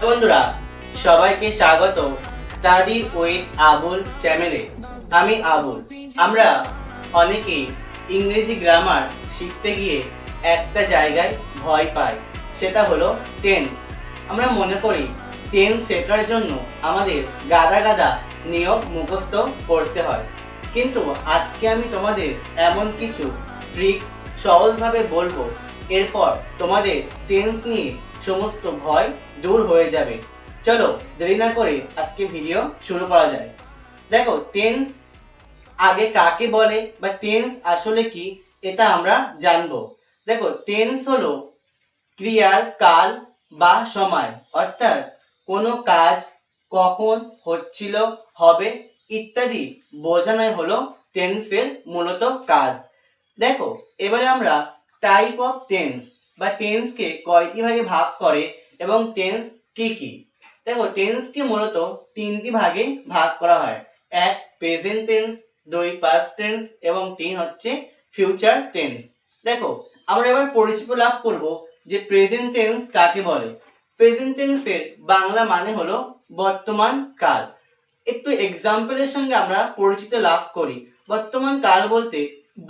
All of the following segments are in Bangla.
বন্ধুরা সবাইকে স্বাগত স্টাডি উইথ আবুল চ্যানেলে। আমি আবুল। আমরা অনেকেই ইংরেজি গ্রামার শিখতে গিয়ে একটা জায়গায় ভয় পাই, সেটা হলো টেন্স। আমরা মনে করি টেন্স শেখার জন্য আমাদের গাদা গাদা নিয়ম মুখস্থ করতে হয়, কিন্তু আজকে আমি তোমাদের এমন কিছু ট্রিক সহজভাবে বলবো, এরপর তোমাদের টেন্স নিয়ে সমস্ত ভয় দূর হয়ে যাবে। চলো দেরি না করে আজকে ভিডিও শুরু করা যায়। দেখো, টেন্স আগে কাকে বলে বা টেন্স আসলে কি, এটা আমরা জানবো। দেখো, টেন্স হলো ক্রিয়ার কাল বা সময়, অর্থাৎ কোনো কাজ কখন হচ্ছিল, হবে ইত্যাদি বোঝানোই হলো টেন্সের মূলত কাজ। দেখো, এবারে আমরা টাইপ অফ টেন্স বা টেন্সকে কয়টি ভাগে ভাগ করে এবং টেন্স কি কি। দেখো, টেন্সকে মূলত তিনটি ভাগে ভাগ করা হয়। এক প্রেজেন্ট টেন্স, দুই পাস্ট টেন্স এবং তিন হচ্ছে ফিউচার টেন্স। দেখো, আমরা এবার পরিচিত লাভ করব যে প্রেজেন্ট টেন্স কাকে বলে। প্রেজেন্ট টেন্সের বাংলা মানে হলো বর্তমান কাল। একটু এক্সাম্পলের সঙ্গে আমরা পরিচিত লাভ করি। বর্তমান কাল বলতে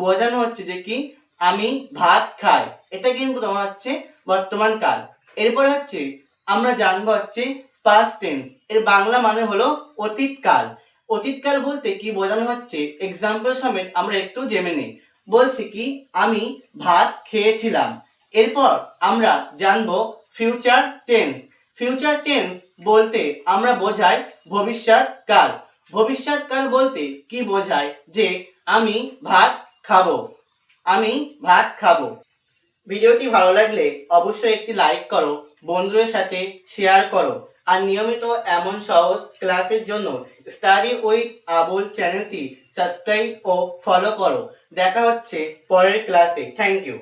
বোঝানো হচ্ছে যে কি, আমি ভাত খাই, এটা কিন্তু তোমার হচ্ছে বর্তমান কাল। এরপরে হচ্ছে আমরা জানবো হচ্ছে পাস্ট টেন্স, এর বাংলা মানে হলো অতীত কাল। অতীত কাল বলতে কি বোঝানো হচ্ছে, এক্সাম্পল সমেত আমরা একটু জেনে নিই। বলছে কি, আমি ভাত খেয়েছিলাম। এরপর আমরা জানবো ফিউচার টেন্স। ফিউচার টেন্স বলতে আমরা বোঝাই ভবিষ্যৎ কাল। ভবিষ্যৎ কাল বলতে কি বোঝায়, যে আমি ভাত খাবো, আমি ভাত খাবো। ভিডিওটি ভালো লাগলে অবশ্যই একটি লাইক করো, বন্ধুদের সাথে শেয়ার করো, আর নিয়মিত এমন সহজ ক্লাসের জন্য স্টাডি উইথ আবুল চ্যানেলটি সাবস্ক্রাইব ও ফলো করো। দেখা হচ্ছে পরের ক্লাসে। Thank you.